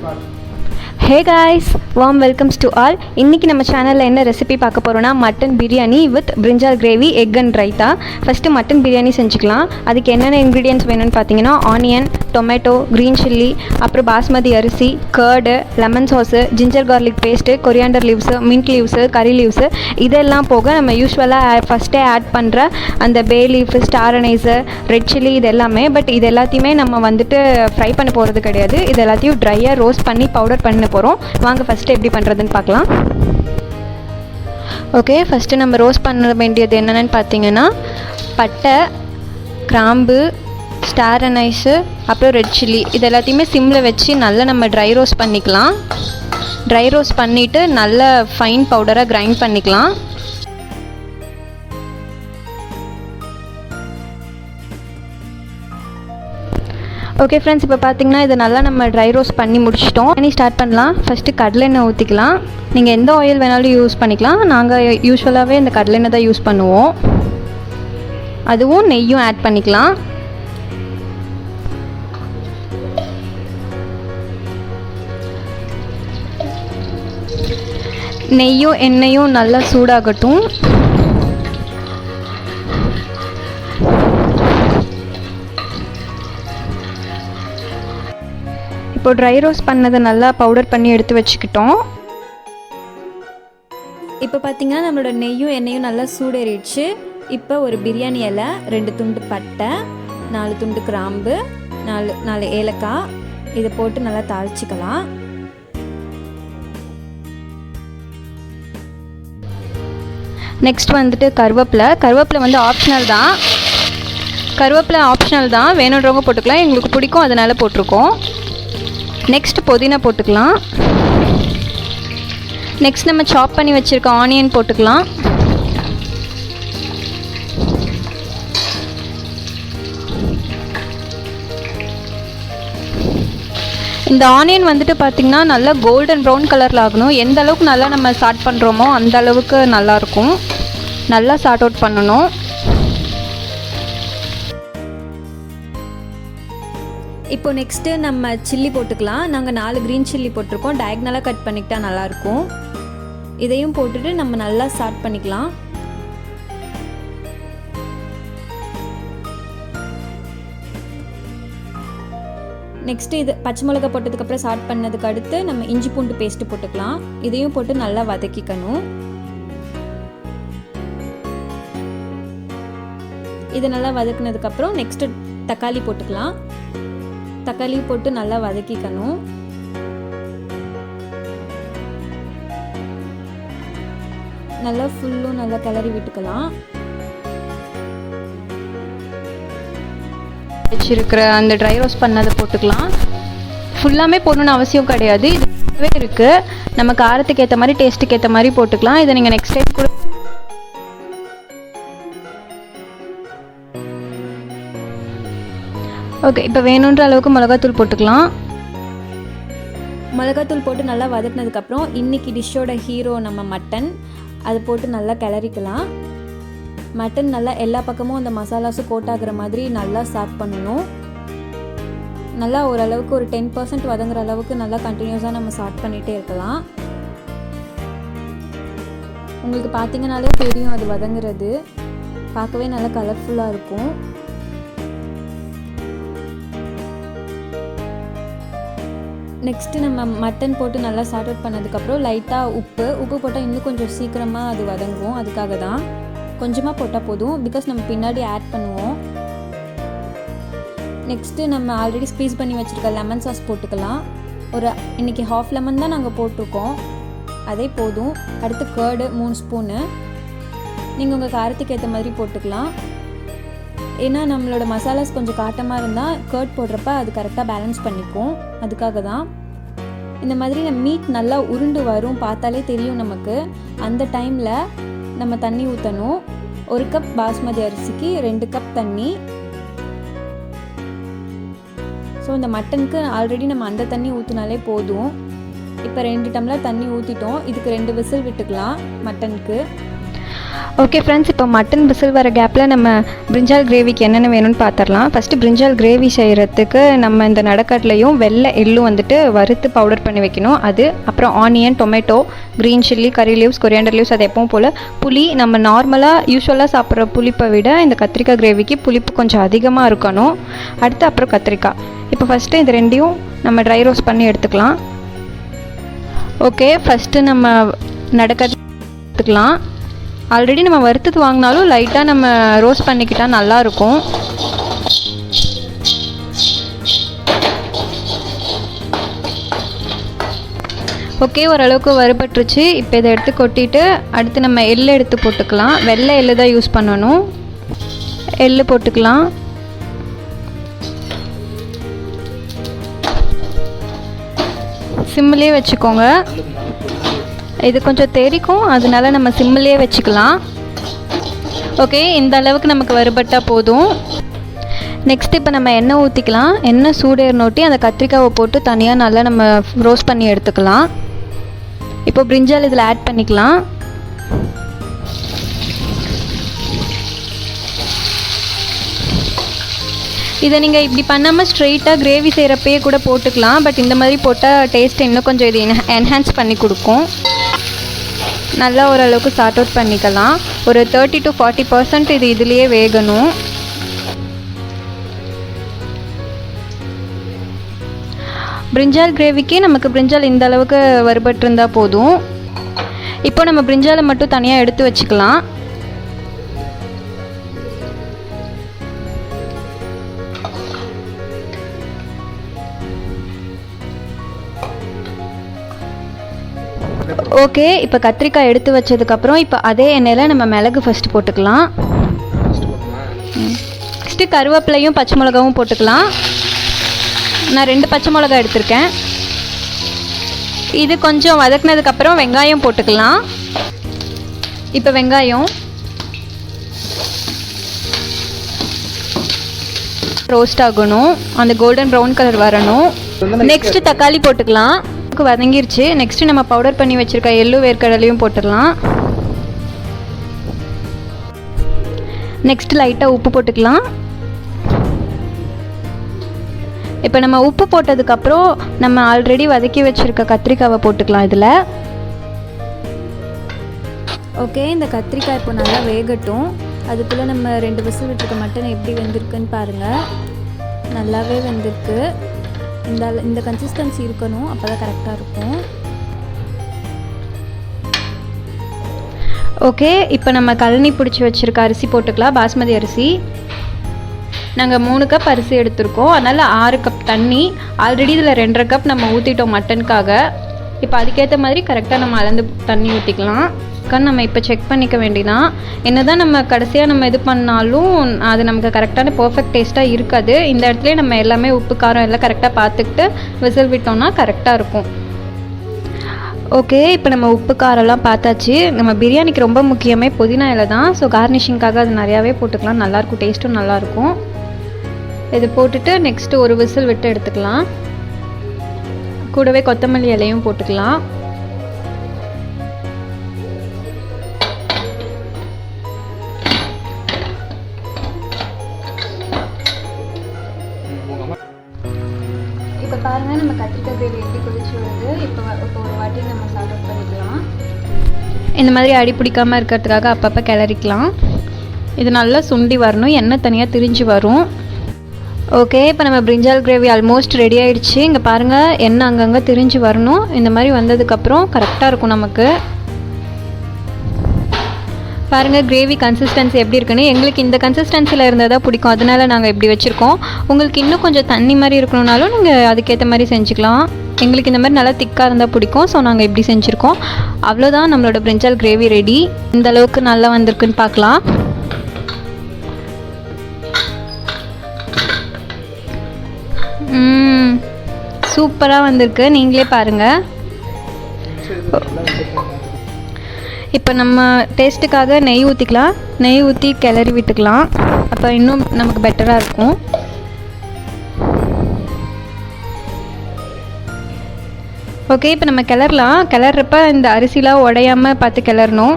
Hey guys, warm welcomes to all. இன்னைக்கு நம்ம சேனல்ல என்ன ரெசிபி பார்க்க போறோம்னா mutton biryani with brinjal gravy egg and raita. First mutton biryani செஞ்சுக்கலாம். அதுக்கு என்னென்ன இன்கிரிடியன்ட்ஸ் வேணும்னு பார்த்தீங்கன்னா ஆனியன், டொமேட்டோ, கிரீன் சில்லி, அப்புறம் பாஸ்மதி அரிசி, curd, lemon sauce, ginger garlic paste, coriander leaves, mint leaves, curry leaves இதெல்லாம் போக நம்ம யூஸ்வலாக ஃபஸ்ட்டே ஆட் பண்ணுற அந்த bay leaf, star anise, red chilli இது எல்லாமே. பட் இது எல்லாத்தையுமே நம்ம வந்துட்டு ஃப்ரை பண்ண போகிறது கிடையாது. இது எல்லாத்தையும் ட்ரையாக ரோஸ்ட் பண்ணி பவுடர் பண்ண போகிறோம். வாங்க ஃபஸ்ட்டு எப்படி பண்ணுறதுன்னு பார்க்கலாம். ஓகே, ஃபஸ்ட்டு நம்ம ரோஸ்ட் பண்ண வேண்டியது என்னென்னு பார்த்தீங்கன்னா பட்டை, கிராம்பு, ஸ்டார் அனைஸு, அப்புறம் ரெட் சில்லி இது எல்லாத்தையுமே சிம்மில் வச்சு நல்லா நம்ம ட்ரை ரோஸ்ட் பண்ணிக்கலாம். ட்ரை ரோஸ்ட் பண்ணிவிட்டு நல்லா ஃபைன் பவுடராக கிரைண்ட் பண்ணிக்கலாம். ஓகே ஃப்ரெண்ட்ஸ், இப்போ பார்த்தீங்கன்னா இதை நல்லா நம்ம ட்ரை ரோஸ்ட் பண்ணி முடிச்சிட்டோம். பண்ணி ஸ்டார்ட் பண்ணலாம். ஃபஸ்ட்டு கடலெண்ணெய் ஊற்றிக்கலாம். நீங்கள் எந்த ஆயில் வேணாலும் யூஸ் பண்ணிக்கலாம். நாங்கள் யூஸ்வலாகவே இந்த கடலெண்ணெய் தான் யூஸ் பண்ணுவோம். அதுவும் நெய்யும் ஆட் பண்ணிக்கலாம். நெய்யும் எண்ணெயும் நல்லா சூடாகட்டும். இப்போ ட்ரை ரோஸ்ட் பண்ணதை நல்லா பவுடர் பண்ணி எடுத்து வச்சுக்கிட்டோம். இப்போ பார்த்தீங்கன்னா நம்மளோட நெய்யும் எண்ணெயும் நல்லா சூடேறிடுச்சு. இப்போ ஒரு பிரியாணி இலை, 2 துண்டு பட்டை, 4 துண்டு கிராம்பு, 4 ஏலக்காய் இதை போட்டு நல்லா தாளிச்சிக்கலாம். நெக்ஸ்ட் வந்துட்டு கருவேப்பிலை வந்து ஆப்ஷனல் தான். வேணுன்றவங்க போட்டுக்கலாம். எங்களுக்கு பிடிக்கும் அதனால் போட்டிருக்கோம். நெக்ஸ்ட் புதினா போட்டுக்கலாம். நெக்ஸ்ட் நம்ம சாப் பண்ணி வச்சுருக்க ஆனியன் போட்டுக்கலாம். இந்த ஆனியன் வந்துட்டு பார்த்திங்கன்னா நல்லா கோல்டன் ப்ரௌன் கலரில் ஆகணும். எந்த அளவுக்கு நல்லா நம்ம சாட் பண்ணுறோமோ அந்த அளவுக்கு நல்லாயிருக்கும். நல்லா சாட் அவுட் பண்ணணும். இப்போ நெக்ஸ்ட்டு நம்ம சில்லி போட்டுக்கலாம். நாங்கள் 4 க்ரீன் சில்லி போட்டிருக்கோம். டயக்னலாக கட் பண்ணிக்கிட்டா நல்லாயிருக்கும். இதையும் போட்டுட்டு நம்ம நல்லா சாட் பண்ணிக்கலாம். நெக்ஸ்ட்டு இது பச்சை மிளகா போட்டதுக்கப்புறம் சாட் பண்ணதுக்கு அடுத்து நம்ம இஞ்சி பூண்டு பேஸ்ட்டு போட்டுக்கலாம். இதையும் போட்டு நல்லா வதக்கிக்கணும். இது நல்லா வதக்குனதுக்கப்புறம் நெக்ஸ்ட்டு தக்காளி போட்டுக்கலாம். தக்காளி போட்டு நல்லா வதக்கிக்கணும். நல்லா ஃபுல்லும் நல்லா கிளறி விட்டுக்கலாம். வச்சிருக்கிற அந்த ட்ரை ரோஸ்ட் பண்ணதை போட்டுக்கலாம். ஃபுல்லாமே போடணும்னு அவசியம் கிடையாது. இதுவே இருக்குது. நம்ம காரத்துக்கு ஏற்ற மாதிரி டேஸ்ட்டுக்கு ஏற்ற மாதிரி போட்டுக்கலாம். இதை நீங்கள் நெக்ஸ்ட் டைம் கூட ஓகே. இப்போ வேணுன்ற அளவுக்கு மிளகாத்தூள் போட்டுக்கலாம். மிளகாத்தூள் போட்டு நல்லா வதக்கினதுக்கப்புறம் இன்றைக்கி டிஷ்ஷோட ஹீரோ நம்ம மட்டன் அதை போட்டு நல்லா கிளறிக்கலாம். மட்டன் நல்லா எல்லா பக்கமும் அந்த மசாலாஸும் கோட்டாகிற மாதிரி நல்லா சாட் பண்ணணும். நல்லா ஓரளவுக்கு ஒரு 10% வதங்குற அளவுக்கு நல்லா கண்டினியூஸாக நம்ம சாட் பண்ணிகிட்டே இருக்கலாம். உங்களுக்கு பார்த்தீங்கன்னாலே தெரியும் அது வதங்குறது. பார்க்கவே நல்லா கலர்ஃபுல்லாக இருக்கும். நெக்ஸ்ட்டு நம்ம மட்டன் போட்டு நல்லா சாட் அவுட் பண்ணதுக்கப்புறம் லைட்டாக உப்பு போட்டால் இன்னும் கொஞ்சம் சீக்கிரமாக அது வதங்கும். அதுக்காக தான் கொஞ்சமாக போட்டால் போதும். பிகாஸ் நம்ம பின்னாடி ஆட் பண்ணுவோம். நெக்ஸ்ட்டு நம்ம ஆல்ரெடி ஸ்க்வீஸ் பண்ணி வச்சுருக்க லெமன் சாஸ் போட்டுக்கலாம். இன்றைக்கி ஹாஃப் லெமன் தான் நாங்கள் போட்டிருக்கோம். அதே போதும். அடுத்து கர்டு 3 ஸ்பூனு. நீங்கள் உங்கள் காரத்துக்கு ஏற்ற மாதிரி போட்டுக்கலாம். ஏன்னா நம்மளோட மசாலாஸ் கொஞ்சம் காட்டமாக இருந்தால் கர்ட் போடுறப்ப அது கரெக்டாக பேலன்ஸ் பண்ணிக்கும். அதுக்காக தான். இந்த மாதிரி நம்ம மீட் நல்லா உருண்டு வரும், பார்த்தாலே தெரியும் நமக்கு. அந்த டைமில் நம்ம தண்ணி ஊற்றணும். 1 கப் பாஸ்மதி அரிசிக்கு 2 கப் தண்ணி. ஸோ இந்த மட்டனுக்கு ஆல்ரெடி நம்ம அந்த தண்ணி ஊற்றினாலே போதும். இப்போ 2 டம்ளர் தண்ணி ஊற்றிட்டோம். இதுக்கு 2 விசில் விட்டுக்கலாம் மட்டனுக்கு. ஓகே ஃப்ரெண்ட்ஸ், இப்போ மட்டன் விசில் வர கேப்பில் நம்ம பிரிஞ்சால் கிரேவிக்கு என்னென்ன வேணும்னு பார்த்துடலாம். ஃபஸ்ட்டு பிரிஞ்சால் கிரேவி செய்கிறதுக்கு நம்ம இந்த நடக்கடலையும் வெள்ளை எள்ளும் வந்துட்டு வறுத்து பவுடர் பண்ணி வைக்கணும். அது அப்புறம் ஆனியன், டொமேட்டோ, க்ரீன் சில்லி, கறி லீவ்ஸ், கொரியாண்டர் லீவ்ஸ், அது எப்பவும் போல் புளி. நம்ம நார்மலாக யூஸ்வலாக சாப்பிட்ற புளிப்பை விட இந்த கத்திரிக்காய் கிரேவிக்கு புளிப்பு கொஞ்சம் அதிகமாக இருக்கணும். அடுத்து அப்புறம் கத்திரிக்காய். இப்போ ஃபஸ்ட்டு இது ரெண்டையும் நம்ம ட்ரை ரோஸ்ட் பண்ணி எடுத்துக்கலாம். ஓகே, ஃபஸ்ட்டு நம்ம நடக்கடலை எடுத்துக்கலாம். ஆல்ரெடி நம்ம வறுத்தது வாங்கினாலும் லைட்டாக நம்ம ரோஸ்ட் பண்ணிக்கிட்டால் நல்லாயிருக்கும். ஓகே, ஓரளவுக்கு வறுபட்டுருச்சு. இப்போ இதை எடுத்து கொட்டிட்டு அடுத்து நம்ம எள்ளு எடுத்து போட்டுக்கலாம். வெள்ளை எள்ளு தான் யூஸ் பண்ணணும். எள்ளு போட்டுக்கலாம். சிம்மிலே வச்சுக்கோங்க. இது கொஞ்சம் தெரிக்கும், அதனால நம்ம சிம்மிலே வச்சுக்கலாம். ஓகே, இந்த அளவுக்கு நமக்கு வறுபட்டால் போதும். நெக்ஸ்ட் இப்போ நம்ம எண்ணெய் ஊற்றிக்கலாம். எண்ணெய் சூடேறினோட்டி அந்த கத்திரிக்காவை போட்டு தனியாக நல்லா நம்ம ரோஸ்ட் பண்ணி எடுத்துக்கலாம். இப்போ பிரிஞ்சால் இதில் ஆட் பண்ணிக்கலாம். இதை நீங்கள் இப்படி பண்ணாமல் ஸ்ட்ரெயிட்டாக கிரேவி செய்கிறப்பே கூட போட்டுக்கலாம். பட் இந்த மாதிரி போட்டால் டேஸ்ட் இன்னும் கொஞ்சம் இது என்ஹான்ஸ் பண்ணி கொடுக்கும். நல்லா ஓரளவுக்கு சார்ட் அவுட் பண்ணிக்கலாம். ஒரு 30 to 40% இது இதுலேயே வேகணும். பிரிஞ்சால் கிரேவிக்கு நமக்கு பிரிஞ்சால் இந்த அளவுக்கு வறுபட்டிருந்தால் போதும். இப்போ நம்ம பிரிஞ்சாலை மட்டும் தனியாக எடுத்து வச்சுக்கலாம். ஓகே, இப்போ கத்திரிக்காய் எடுத்து வச்சதுக்கப்புறம் இப்போ அதே எண்ணெயில் நம்ம மிளகு ஃபஸ்ட்டு போட்டுக்கலாம். நெக்ஸ்ட்டு கருவேப்பிலையும் பச்சை மிளகாவும் போட்டுக்கலாம். நான் 2 பச்சை மிளகா எடுத்திருக்கேன். இது கொஞ்சம் வதக்குனதுக்கப்புறம் வெங்காயம் போட்டுக்கலாம். இப்போ வெங்காயம் ரோஸ்ட் ஆகணும், அந்த கோல்டன் ப்ரௌன் கலர் வரணும். நெக்ஸ்ட்டு தக்காளி போட்டுக்கலாம். வதங்கிருச்சு. நெக்ஸ்ட்டு நம்ம பவுடர் பண்ணி வச்சுருக்க எள்ளு வேர்க்கடலையும் போட்டுடலாம். நெக்ஸ்ட் லைட்டாக உப்பு போட்டுக்கலாம். இப்போ நம்ம உப்பு போட்டதுக்கப்புறம் நம்ம ஆல்ரெடி வதக்கி வச்சுருக்க கத்திரிக்காவை போட்டுக்கலாம் இதில். ஓகே, இந்த கத்திரிக்காய் இப்போ நல்லா வேகட்டும். அதுக்குள்ளே நம்ம 2 விசில் விட்டுருக்க மட்டன் எப்படி வெந்திருக்குன்னு பாருங்கள். நல்லாவே வெந்திருக்கு. இந்த கன்சிஸ்டன்சி இருக்கணும், அப்போ தான் கரெக்டாக இருக்கும். ஓகே, இப்போ நம்ம கழனி பிடிச்சி வச்சுருக்க அரிசி போட்டுக்கலாம். பாஸ்மதி அரிசி. நாங்கள் 3 கப் அரிசி எடுத்திருக்கோம், அதனால் 6 கப் தண்ணி. ஆல்ரெடி இதில் 2.5 கப் நம்ம ஊற்றிட்டோம் மட்டனுக்காக. இப்போ அதுக்கேற்ற மாதிரி கரெக்டாக நம்ம அளந்து தண்ணி ஊற்றிக்கலாம். நம்ம இப்போ செக் பண்ணிக்க வேண்டியதான். என்ன தான் நம்ம கடைசியாக நம்ம இது பண்ணாலும் அது நமக்கு கரெக்டான பர்ஃபெக்ட் டேஸ்ட்டாக இருக்காது. இந்த இடத்துல நம்ம எல்லாமே உப்பு காரம் எல்லாம் கரெக்டாக பார்த்துக்கிட்டு விசில் விட்டோம்னா கரெக்டாக இருக்கும். ஓகே, இப்போ நம்ம உப்பு காரெல்லாம் பார்த்தாச்சு. நம்ம பிரியாணிக்கு ரொம்ப முக்கியமே புதினா இலை தான். ஸோ கார்னிஷிங்காக அது நிறையாவே போட்டுக்கலாம், நல்லாயிருக்கும், டேஸ்ட்டும் நல்லாயிருக்கும். இது போட்டுட்டு நெக்ஸ்ட்டு ஒரு விசில் விட்டு எடுத்துக்கலாம். கூடவே கொத்தமல்லி இலையும் போட்டுக்கலாம். இப்போ பாருங்கள், நம்ம கத்திரிக்காய் கிரேவி எப்படி கொதிச்சு வருது. இப்போ ஒரு வாட்டி நம்ம சால்ட் அவுட் பண்ணிக்கலாம். இந்த மாதிரி அடி பிடிக்காமல் இருக்கிறதுக்காக அப்பப்போ கிளறிக்கலாம். இது நல்லா சுண்டி வரணும், எண்ணெய் தனியாக திரிஞ்சு வரும். ஓகே, இப்போ நம்ம பிரிஞ்சால் கிரேவி ஆல்மோஸ்ட் ரெடி ஆகிடுச்சு. இங்கே பாருங்கள், எண்ணெய் அங்கங்கே திரிஞ்சு வரணும். இந்த மாதிரி வந்ததுக்கப்புறம் கரெக்டாக இருக்கும் நமக்கு. பாருங்கள் கிரேவி கன்சிஸ்டன்சி எப்படி இருக்குன்னு. எங்களுக்கு இந்த கன்சிஸ்டன்சியில் இருந்தால் தான் பிடிக்கும், அதனால நாங்கள் இப்படி வச்சுருக்கோம். உங்களுக்கு இன்னும் கொஞ்சம் தண்ணி மாதிரி இருக்கணும்னாலும் நீங்கள் அதுக்கேற்ற மாதிரி செஞ்சுக்கலாம். எங்களுக்கு இந்த மாதிரி நல்லா திக்காக இருந்தால் பிடிக்கும், ஸோ நாங்கள் இப்படி செஞ்சுருக்கோம். அவ்வளோதான், நம்மளோட பிரிஞ்சால் கிரேவி ரெடி. இந்த அளவுக்கு நல்லா வந்திருக்குன்னு பார்க்கலாம். சூப்பராக வந்திருக்கு, நீங்களே பாருங்கள். இப்போ நம்ம டேஸ்ட்டுக்காக நெய் ஊற்றிக்கலாம். நெய் ஊற்றி கிளறி விட்டுக்கலாம், அப்போ இன்னும் நமக்கு பெட்டராக இருக்கும். ஓகே, இப்போ நம்ம கிளறலாம். கிளறப்ப இந்த அரிசிலாம் உடையாமல் பார்த்து கிளறணும்.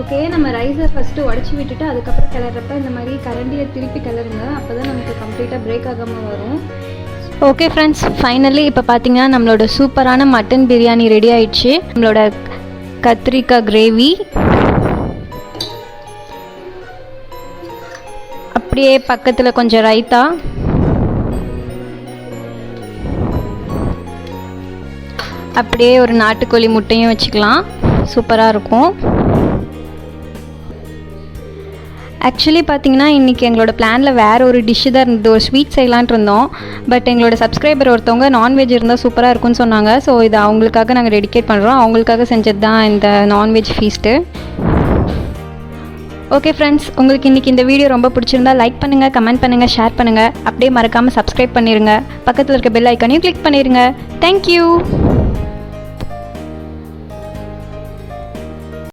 ஓகே, நம்ம ரைஸை ஃபஸ்ட்டு உடச்சி விட்டுட்டு அதுக்கப்புறம் கிளறப்ப இந்த மாதிரி கரண்டியை திருப்பி கிளறுங்க. அப்போ தான் நமக்கு கம்ப்ளீட்டாக பிரேக் ஆகாமல் வரும். ஓகே ஃப்ரெண்ட்ஸ், ஃபைனலி இப்போ பார்த்தீங்கன்னா நம்மளோட சூப்பரான மட்டன் பிரியாணி ரெடி ஆயிடுச்சு. நம்மளோட கத்திரிக்காய் கிரேவி, அப்படியே பக்கத்தில் கொஞ்சம் ரைத்தா, அப்படியே ஒரு நாட்டுக்கோழி முட்டையும் வச்சுக்கலாம். சூப்பராக இருக்கும். ஆக்சுவலி பார்த்தீங்கன்னா இன்றைக்கி எங்களோட பிளானில் வேறு ஒரு டிஷ்ஷு தான் இருந்தது. ஒரு ஸ்வீட் செய்யலான்ட்டு இருந்தோம். பட் எங்களோட சப்ஸ்கிரைபர் ஒருத்தவங்க நான்வெஜ் இருந்தால் சூப்பராக இருக்கும்னு சொன்னாங்க. ஸோ இதை அவங்களுக்காக நாங்கள் டெடிகேட் பண்ணுறோம். அவங்களுக்காக செஞ்சது தான் இந்த நான்வெஜ் ஃபீஸ்ட்டு. ஓகே ஃப்ரெண்ட்ஸ், உங்களுக்கு இன்றைக்கி இந்த வீடியோ ரொம்ப பிடிச்சிருந்தா லைக் பண்ணுங்கள், கமெண்ட் பண்ணுங்கள், ஷேர் பண்ணுங்கள். அப்படியே மறக்காமல் சப்ஸ்கிரைப் பண்ணிடுங்க. பக்கத்தில் இருக்க பெல் ஐக்கானையும் கிளிக் பண்ணிடுங்க. தேங்க்யூ.